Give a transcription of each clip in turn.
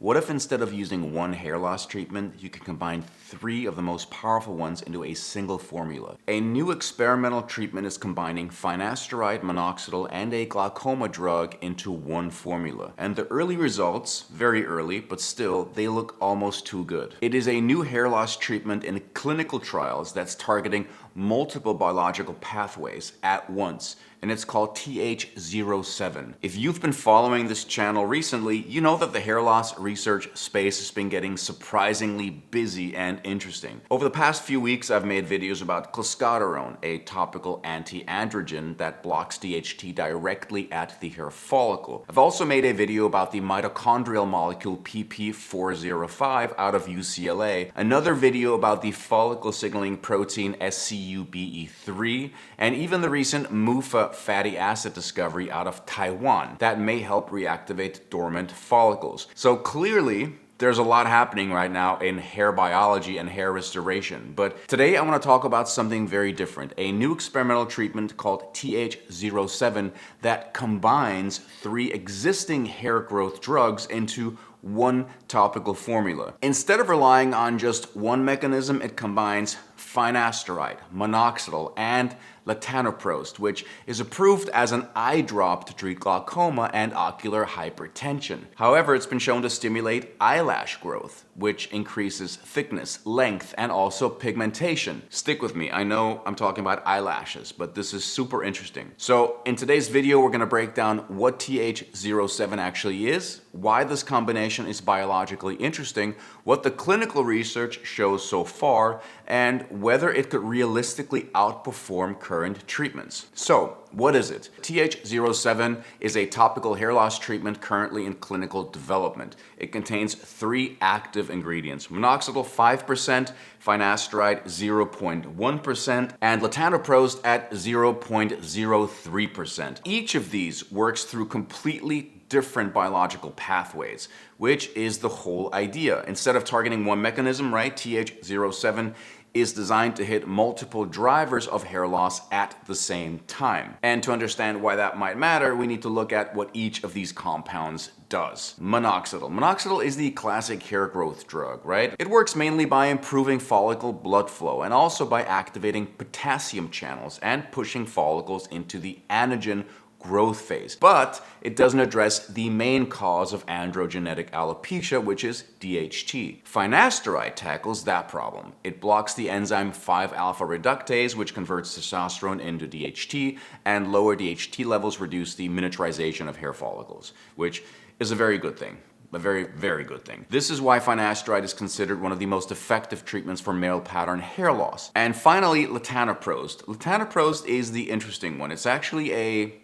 What if instead of using one hair loss treatment, you could combine 3 of the most powerful ones into a single formula? A new experimental treatment is combining Finasteride Minoxidil and a glaucoma drug into one formula. And the early results, very early, but still, they look almost too good. It is a new hair loss treatment in clinical trials that's targeting multiple biological pathways at once, and it's called TH07. If you've been following this channel recently, you know that the hair loss research space has been getting surprisingly busy and interesting. Over the past few weeks, I've made videos about clascoterone, a topical anti-androgen that blocks DHT directly at the hair follicle. I've also made a video about the mitochondrial molecule PP405 out of UCLA, another video about the follicle signaling protein SCUBE3, and even the recent MUFA fatty acid discovery out of Taiwan that may help reactivate dormant follicles. So clearly, there's a lot happening right now in hair biology and hair restoration. But today I want to talk about something very different, a new experimental treatment called TH07 that combines 3 existing hair growth drugs into one topical formula. Instead of relying on just one mechanism, it combines finasteride, minoxidil, and Latanoprost, which is approved as an eye drop to treat glaucoma and ocular hypertension. However, it's been shown to stimulate eyelash growth, which increases thickness, length, and also pigmentation. Stick with me, I know I'm talking about eyelashes, but this is super interesting. So in today's video, we're gonna break down what TH07 actually is, why this combination is biologically interesting, what the clinical research shows so far, and whether it could realistically outperform current treatments. So, what is it? TH07 is a topical hair loss treatment currently in clinical development. It contains 3 active ingredients: minoxidil 5%, finasteride 0.1%, and Latanoprost at 0.03%. Each of these works through completely different biological pathways, which is the whole idea. Instead of targeting one mechanism, right, TH07 is designed to hit multiple drivers of hair loss at the same time. And to understand why that might matter, we need to look at what each of these compounds does. Minoxidil. Minoxidil is the classic hair growth drug, right? It works mainly by improving follicle blood flow and also by activating potassium channels and pushing follicles into the anagen growth phase. But it doesn't address the main cause of androgenetic alopecia, which is DHT. Finasteride tackles that problem. It blocks the enzyme 5-alpha reductase, which converts testosterone into DHT, and lower DHT levels reduce the miniaturization of hair follicles, which is a very good thing. A very, very good thing. This is why finasteride is considered one of the most effective treatments for male pattern hair loss. And finally, Latanoprost. Latanoprost is the interesting one. It's actually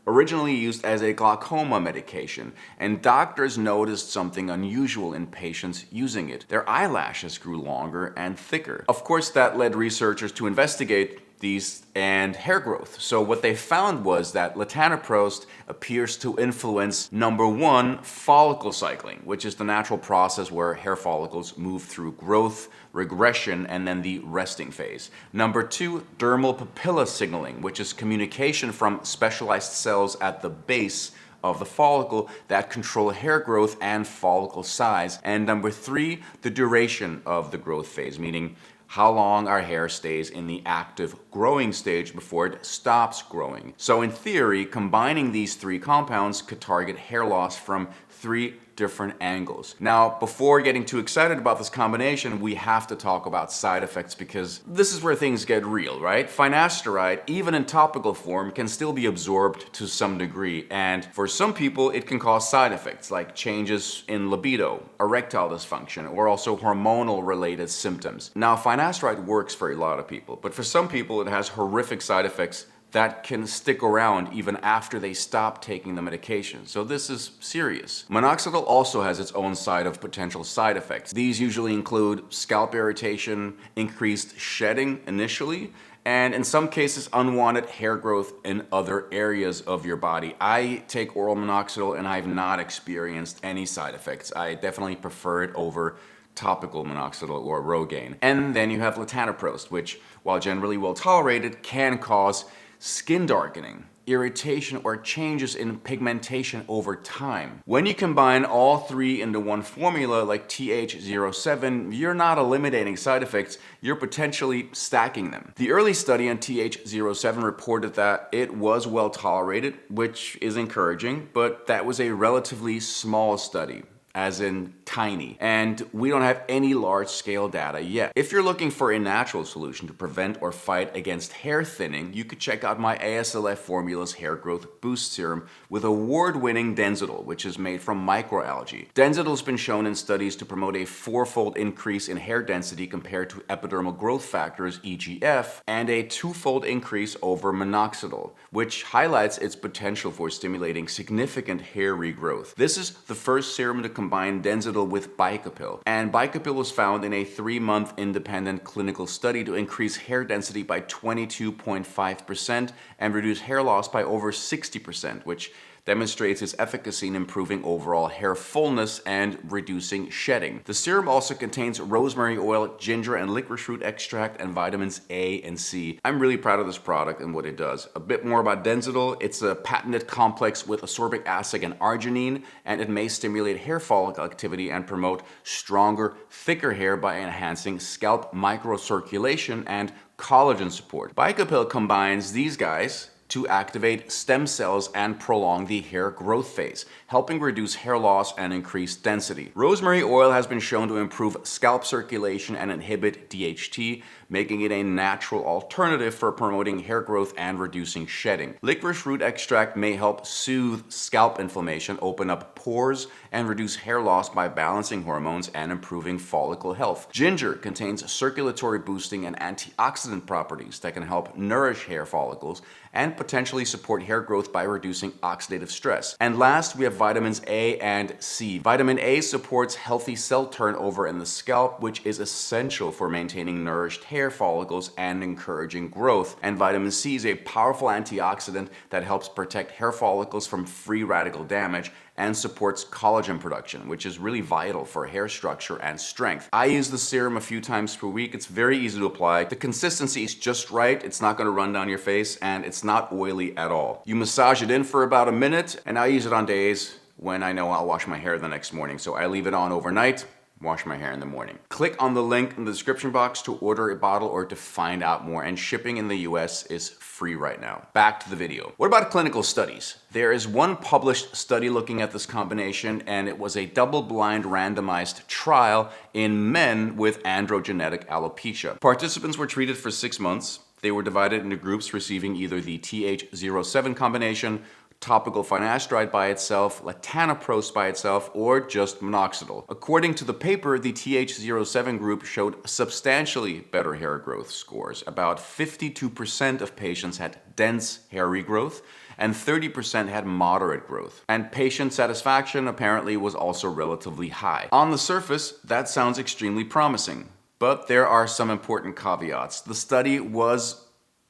originally used as a glaucoma medication, and doctors noticed something unusual in patients using it. Their eyelashes grew longer and thicker. Of course, that led researchers to investigate these and hair growth. So what they found was that Latanoprost appears to influence, number 1, follicle cycling, which is the natural process where hair follicles move through growth, regression, and then the resting phase. Number 2, dermal papilla signaling, which is communication from specialized cells at the base of the follicle that control hair growth and follicle size. And number 3, the duration of the growth phase, meaning how long our hair stays in the active growing stage before it stops growing. So in theory, combining these 3 compounds could target hair loss from 3 different angles. Now, before getting too excited about this combination, we have to talk about side effects because this is where things get real, right? Finasteride, even in topical form, can still be absorbed to some degree, and for some people, it can cause side effects like changes in libido, erectile dysfunction, or also hormonal related symptoms. Now, finasteride works for a lot of people, but for some people, it has horrific side effects that can stick around even after they stop taking the medication. So this is serious. Minoxidil also has its own side of potential side effects. These usually include scalp irritation, increased shedding initially, and in some cases, unwanted hair growth in other areas of your body. I take oral minoxidil and I've not experienced any side effects. I definitely prefer it over topical minoxidil or Rogaine. And then you have Latanoprost, which, while generally well tolerated, can cause skin darkening. irritation, or changes in pigmentation over time. When you combine all three into one formula like TH07, you're not eliminating side effects, you're potentially stacking them. The early study on TH07 reported that it was well tolerated, which is encouraging, but that was a relatively small study, as in tiny, and we don't have any large-scale data yet. If you're looking for a natural solution to prevent or fight against hair thinning, you could check out my ASLF Formula's Hair Growth Boost Serum with award-winning Densidil, which is made from microalgae. Densidil has been shown in studies to promote a 4-fold increase in hair density compared to epidermal growth factors, EGF, and a 2-fold increase over minoxidil, which highlights its potential for stimulating significant hair regrowth. This is the first serum to combine Densidil with Bicapil, and Bicapil was found in a 3-month independent clinical study to increase hair density by 22.5% and reduce hair loss by over 60%, which demonstrates its efficacy in improving overall hair fullness and reducing shedding. The serum also contains rosemary oil, ginger and licorice root extract, and vitamins A and C. I'm really proud of this product and what it does. A bit more about Densidil. It's a patented complex with ascorbic acid and arginine, and it may stimulate hair follicle activity and promote stronger, thicker hair by enhancing scalp microcirculation and collagen support. Bicapil combines these guys to activate stem cells and prolong the hair growth phase, helping reduce hair loss and increase density. Rosemary oil has been shown to improve scalp circulation and inhibit DHT, making it a natural alternative for promoting hair growth and reducing shedding. Licorice root extract may help soothe scalp inflammation, open up pores, and reduce hair loss by balancing hormones and improving follicle health. Ginger contains circulatory boosting and antioxidant properties that can help nourish hair follicles and potentially support hair growth by reducing oxidative stress. And last, we have vitamins A and C. Vitamin A supports healthy cell turnover in the scalp, which is essential for maintaining nourished hair follicles and encouraging growth. And vitamin C is a powerful antioxidant that helps protect hair follicles from free radical damage and supports collagen production, which is really vital for hair structure and strength. I use the serum a few times per week. It's very easy to apply. The consistency is just right. It's not going to run down your face, and it's not oily at all. You massage it in for about a minute, and I use it on days when I know I'll wash my hair the next morning. So I leave it on overnight, wash my hair in the morning. Click on the link in the description box to order a bottle or to find out more, and shipping in the US is free right now. Back to the video. What about clinical studies? There is one published study looking at this combination, and it was a double-blind randomized trial in men with androgenetic alopecia. Participants were treated for 6 months. They were divided into groups receiving either the TH07 combination, topical finasteride by itself, Latanoprost by itself, or just minoxidil. According to the paper, the TH07 group showed substantially better hair growth scores. About 52% of patients had dense hair regrowth, and 30% had moderate growth. And patient satisfaction apparently was also relatively high. On the surface, that sounds extremely promising, but there are some important caveats. The study was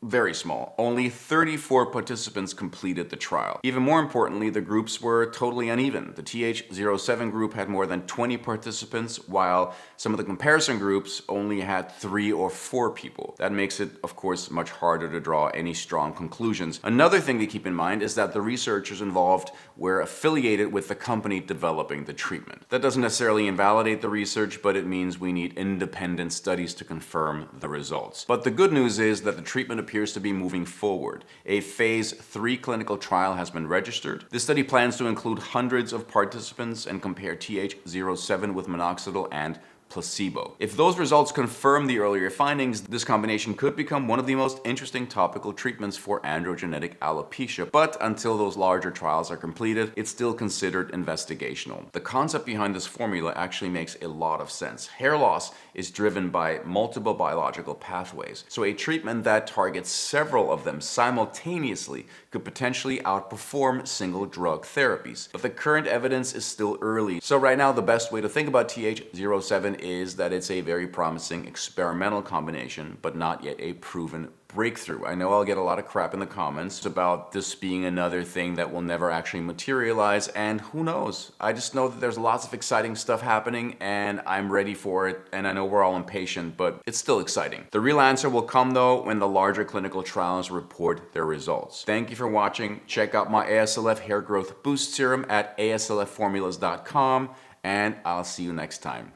very small. Only 34 participants completed the trial. Even more importantly, the groups were totally uneven. The TH07 group had more than 20 participants, while some of the comparison groups only had 3 or 4 people. That makes it, of course, much harder to draw any strong conclusions. Another thing to keep in mind is that the researchers involved were affiliated with the company developing the treatment. That doesn't necessarily invalidate the research, but it means we need independent studies to confirm the results. But the good news is that the treatment appears to be moving forward. A phase 3 clinical trial has been registered. This study plans to include hundreds of participants and compare TH07 with minoxidil and placebo. If those results confirm the earlier findings, this combination could become one of the most interesting topical treatments for androgenetic alopecia. But until those larger trials are completed, it's still considered investigational. The concept behind this formula actually makes a lot of sense. Hair loss is driven by multiple biological pathways, so a treatment that targets several of them simultaneously could potentially outperform single drug therapies. But the current evidence is still early, so right now the best way to think about TH07 is that it's a very promising experimental combination, but not yet a proven breakthrough. I know I'll get a lot of crap in the comments about this being another thing that will never actually materialize, and who knows? I just know that there's lots of exciting stuff happening and I'm ready for it, and I know we're all impatient, but it's still exciting. The real answer will come though when the larger clinical trials report their results. Thank you for watching. Check out my ASLF Hair Growth Boost Serum at aslfformulas.com, and I'll see you next time.